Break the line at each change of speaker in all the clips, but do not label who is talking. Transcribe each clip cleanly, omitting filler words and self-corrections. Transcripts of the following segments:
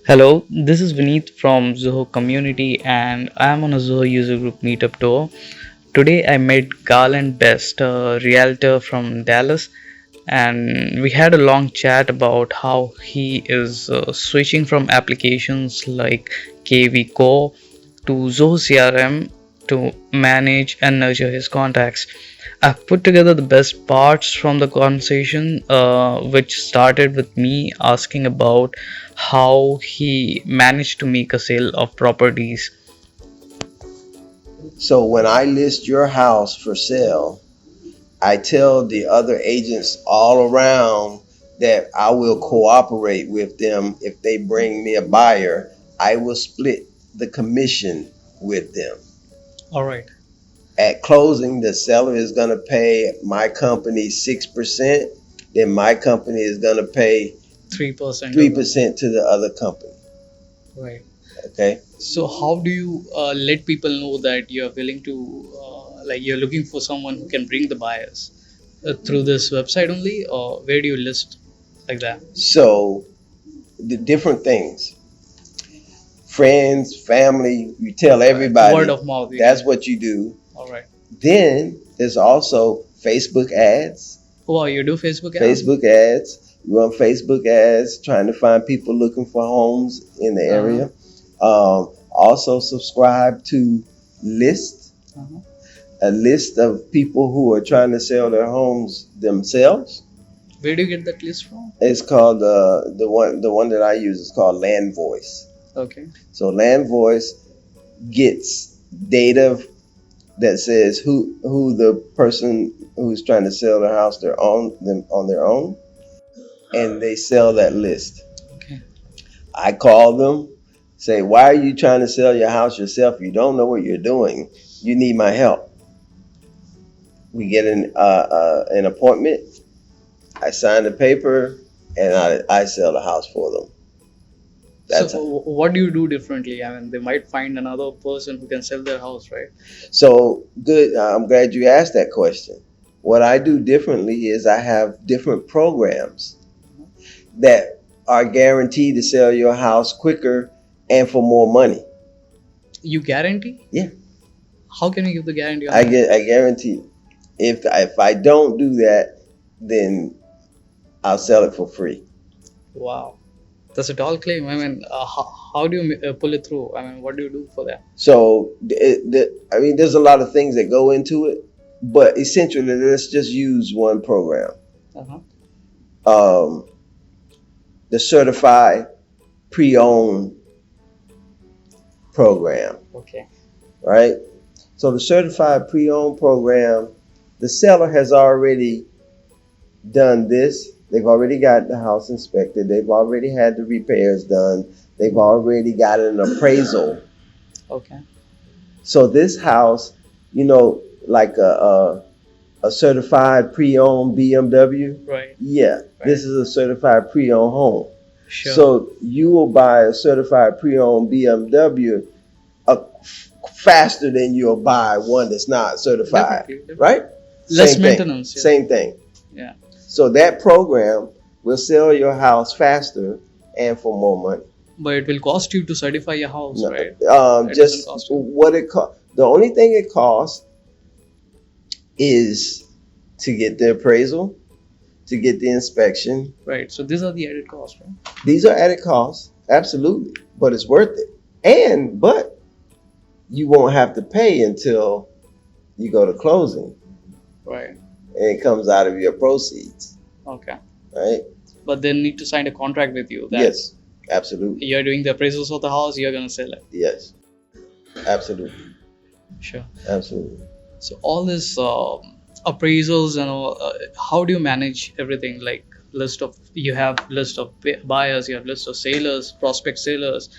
Hello, this is Vineet from Zoho community and I am on a Zoho user group meetup tour. Today I met Garland Best, a realtor from Dallas, and we had a long chat about how he is switching from applications like KV Core to Zoho CRM to manage and nurture his contacts. I've put together the best parts from the conversation, which started with me asking about how he managed to make a sale of properties.
So when I list your house for sale, I tell the other agents all around that I will cooperate with them if they bring me a buyer. I will split the commission with them.
All right.
At closing, the seller is going to pay my company 6%. Then my company is going to pay
3%.
3% to the other company.
Right.
Okay.
So, how do you let people know that you're willing to, like, you're looking for someone who can bring the buyers through this website only, or where do you list like that?
So the different things, friends, family, you tell everybody.
Word of mouth.
That's what you do.
All right.
Then there's also Facebook ads.
Oh, you do Facebook ads?
Facebook ads. You run Facebook ads trying to find people looking for homes in the area. Also subscribe to list, a list of people who are trying to sell their homes themselves.
Where do you get that list from?
It's called the one that I use is called Land Voice.
Okay.
So Land Voice gets data that says who the person who's trying to sell their house on their own, and they sell that list.
Okay.
I call them, say, why are you trying to sell your house yourself? You don't know what you're doing. You need my help. We get an appointment. I sign the paper, and I sell the house for them.
That's so what do you do differently? I mean, they might find another person who can sell their house, right?
So good. I'm glad you asked that question. What I do differently is I have different programs that are guaranteed to sell your house quicker and for more money.
You guarantee?
Yeah.
How can you give the guarantee on
I
that?
I guarantee. If I don't do that, then I'll sell it for free.
Wow. That's a tall claim. I mean, how do you pull it through? I mean, what do you do for that?
So, I mean, there's a lot of things that go into it, but essentially, let's just use one program.
Uh-huh.
The Certified Pre-Owned program.
Okay.
Right? So, the Certified Pre-Owned program, the seller has already done this. They've already got the house inspected. They've already had the repairs done. They've already got an appraisal.
Okay.
So this house, like a certified pre-owned BMW.
Right.
Yeah, right. This is a certified pre-owned home.
Sure.
So you will buy a certified pre-owned BMW faster than you'll buy one that's not certified. Definitely. Right?
Less maintenance.
Yeah. Same thing.
Yeah.
So that program will sell your house faster and for more money.
But it will cost you to certify your house, no, right?
Just what it costs. The only thing it costs is to get the appraisal, to get the inspection.
Right. So these are the added costs, right?
These are added costs, absolutely. But it's worth it. But you won't have to pay until you go to closing.
Right.
And it comes out of your proceeds.
Okay.
Right?
But they need to sign a contract with you. That
yes, absolutely.
You're doing the appraisals of the house, you're going to sell it.
Yes, absolutely.
Sure.
Absolutely.
So all this appraisals and all, how do you manage everything? Like you have list of buyers, you have list of sellers, prospect sellers,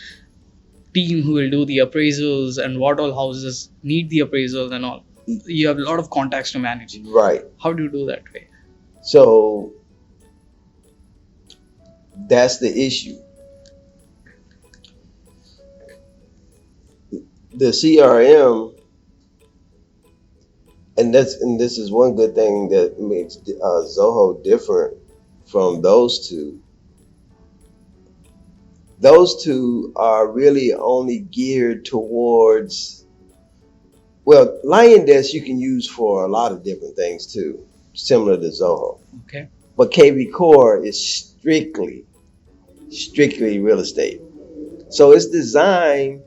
team who will do the appraisals, and what all houses need the appraisals and all. You have a lot of contacts to manage.
Right.
How do you do that way?
So that's the issue. The CRM, and this is one good thing that makes Zoho different from those two. Those two are really only geared towards, well, Lion Desk you can use for a lot of different things too, similar to Zoho.
Okay.
But KV Core is strictly real estate. So it's designed,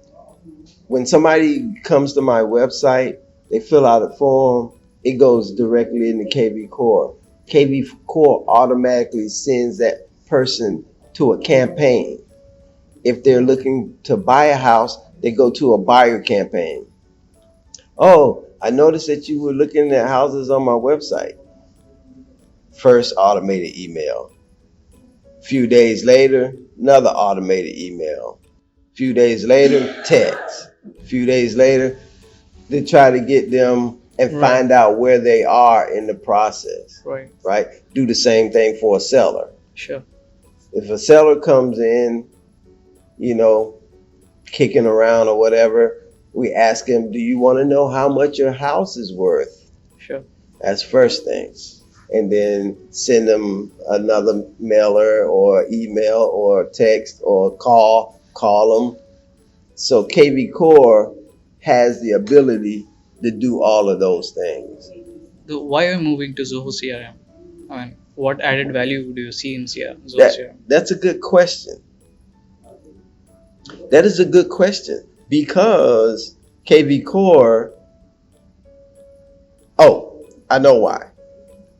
when somebody comes to my website, they fill out a form, it goes directly into KV Core. KV Core automatically sends that person to a campaign. If they're looking to buy a house, they go to a buyer campaign. Oh, I noticed that you were looking at houses on my website. First automated email. Few days later, another automated email. Few days later, text. Few days later, to try to get them and
Right.
find out where they are in the process.
Right.
Right? Do the same thing for a seller.
Sure.
If a seller comes in, you know, kicking around or whatever, we ask him, do you want to know how much your house is worth?
Sure.
That's first thing. And then send them another mailer or email or text or call them. So KV Core has the ability to do all of those things.
Why are you moving to Zoho CRM? I mean, what added value do you see in Zoho CRM?
That's a good question. That is a good question, because KV Core, I know why.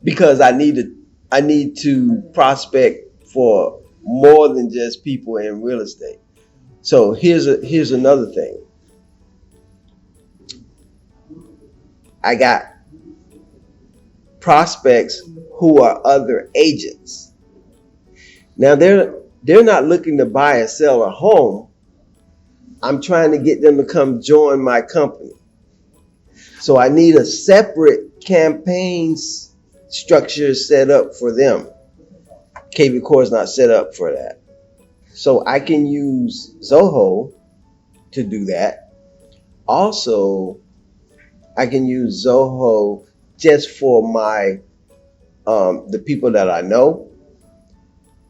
Because I need to prospect for more than just people in real estate. So here's another thing. I got prospects who are other agents. Now they're not looking to buy or sell a home. I'm trying to get them to come join my company. So I need a separate campaign structure set up for them. KV Core is not set up for that. So I can use Zoho to do that. Also, I can use Zoho just for my the people that I know.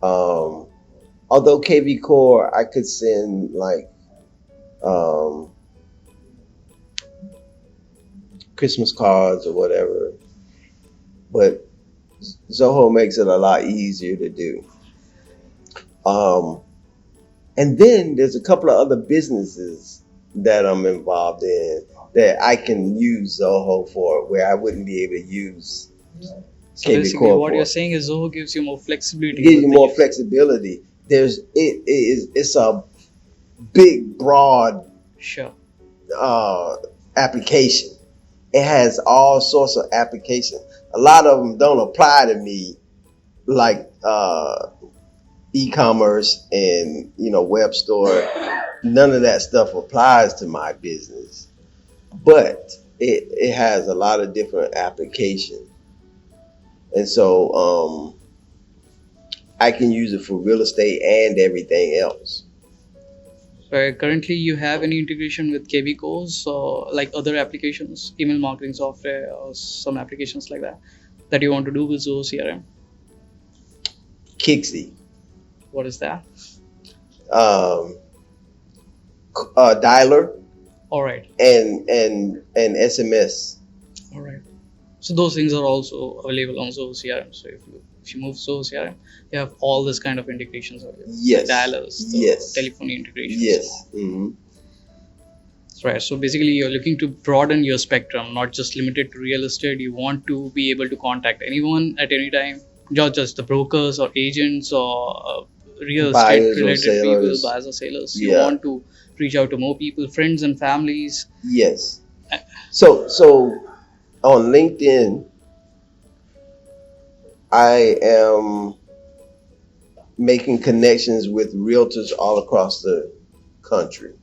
Although KV Core, I could send like Christmas cards or whatever, but Zoho makes it a lot easier to do. And then there's a couple of other businesses that I'm involved in that I can use Zoho for, where I wouldn't be able to use
So
KV
basically,
Core
what
for.
you're saying is Zoho gives you more flexibility.
It gives
with
you
the
more
use.
flexibility. It's a big, broad
Sure.
application. It has all sorts of applications. A lot of them don't apply to me, like e-commerce and web store. None of that stuff applies to my business, but it has a lot of different applications, and so I can use it for real estate and everything else.
So currently, you have any integration with KV Cores or like other applications, email marketing software, or some applications like that you want to do with Zoho CRM?
Kixie,
What is that?
dialer,
All right.
and SMS.
All right. So those things are also available on Zoho CRM. So if you move Zoho CRM, you have all this kind of integrations available.
Yes.
The dialers, the
Yes.
telephony integrations.
Yes. Mm-hmm.
Right. So basically, you're looking to broaden your spectrum, not just limited to real estate. You want to be able to contact anyone at any time, not just the brokers or agents or real estate
Buyers or
related people,
sellers.
buyers or sellers. You
Yeah.
want to reach out to more people, friends and families.
Yes. So on LinkedIn, I am making connections with realtors all across the country.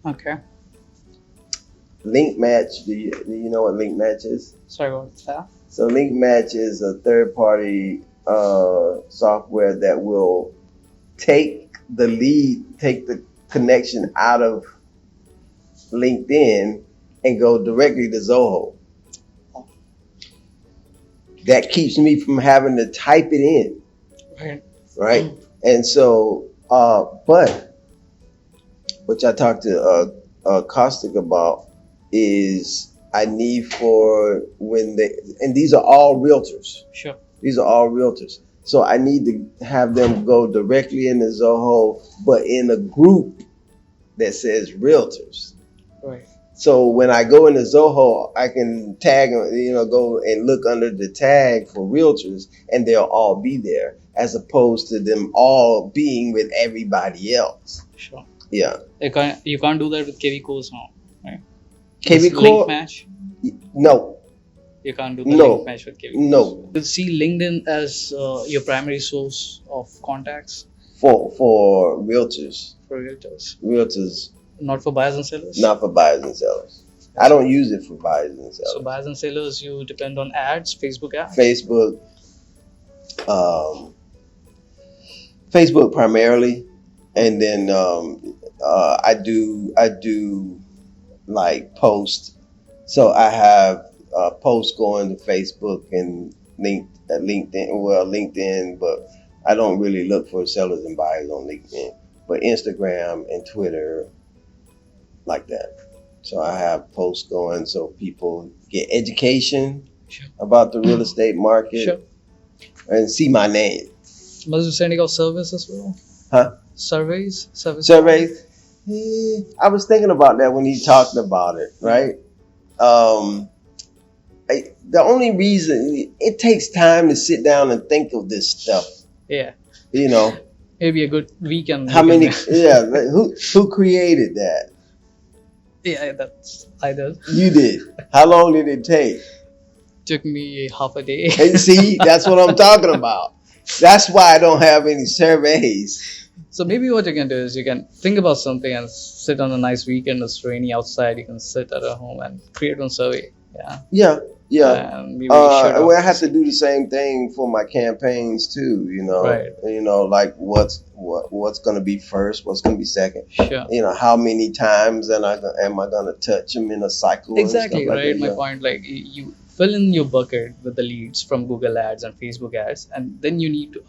Okay.
Link Match, do you know what Link Match is?
Sorry, what's that?
So Link Match is a third-party software that will take the connection out of LinkedIn and go directly to Zoho. That keeps me from having to type it in,
Right.
right? And so But which I talked to Caustic about is I need for when they, and these are all realtors.
Sure.
These are all realtors. So I need to have them go directly into Zoho, but in a group that says realtors.
Right.
So when I go into Zoho, I can tag, go and look under the tag for realtors, and they'll all be there, as opposed to them all being with everybody else.
Sure.
Yeah.
You can't do that with KV Cores now, right?
KV
This
Core?
link match.
No.
You can't do the
No.
link match with KV Cores.
No.
You see LinkedIn as your primary source of contacts
For realtors.
for realtors,
Realtors,
not for buyers and sellers.
not for buyers and sellers. I don't use it for buyers and sellers.
So buyers and sellers, you depend on ads, Facebook ads.
Facebook, Facebook primarily, and then I do like post. So I have posts going to Facebook and LinkedIn, but I don't really look for sellers and buyers on LinkedIn, but Instagram and Twitter, like that. So I have posts going so people get education
Sure.
about the real estate market
Sure.
and see my name.
Must be sending out surveys as well.
Huh?
Surveys.
Surveys. I was thinking about that when he talked about it, right? The only reason it takes time to sit down and think of this stuff,
Yeah.
you know.
Maybe a good weekend.
How many? Yeah, who created that?
Yeah, that's I did.
You did. How long did it take?
Took me half a day.
And see, that's what I'm talking about. That's why I don't have any surveys.
So maybe what you can do is you can think about something and sit on a nice weekend. It's rainy outside. You can sit at home and create one survey. Yeah.
Yeah.
And maybe shoot
Well, I
off.
have to do the same thing for my campaigns too.
Right.
Like what's going to be first, what's going to be second.
Sure.
How many times am I going to touch them in a cycle?
Exactly,
and stuff
right?
like
My
that.
point, like you fill in your bucket with the leads from Google ads and Facebook ads, and then you need to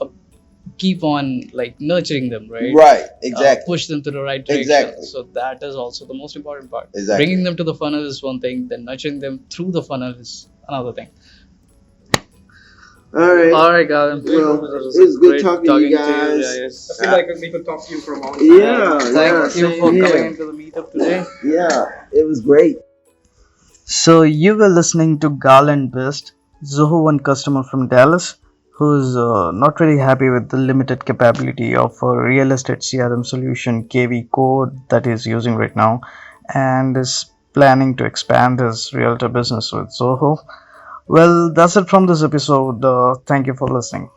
keep on like nurturing them, right?
Right. Exactly.
Push them to the right direction.
Exactly.
So that is also the most important part.
Exactly.
Bringing them to the funnel is one thing, then nurturing them through the funnel is another thing.
All right.
All right, Garland.
Well, it was good talking to you guys.
Yeah, yes.
I feel like we could talk to you for a long time.
Yeah.
Thank you
same
for
here.
coming into the meetup today.
Yeah, it was great.
So you were listening to Garland Best, Zoho One customer from Dallas, who's not really happy with the limited capability of a real estate CRM solution KV Code that he's using right now, and is planning to expand his realtor business with Zoho. Well, that's it from this episode. Thank you for listening.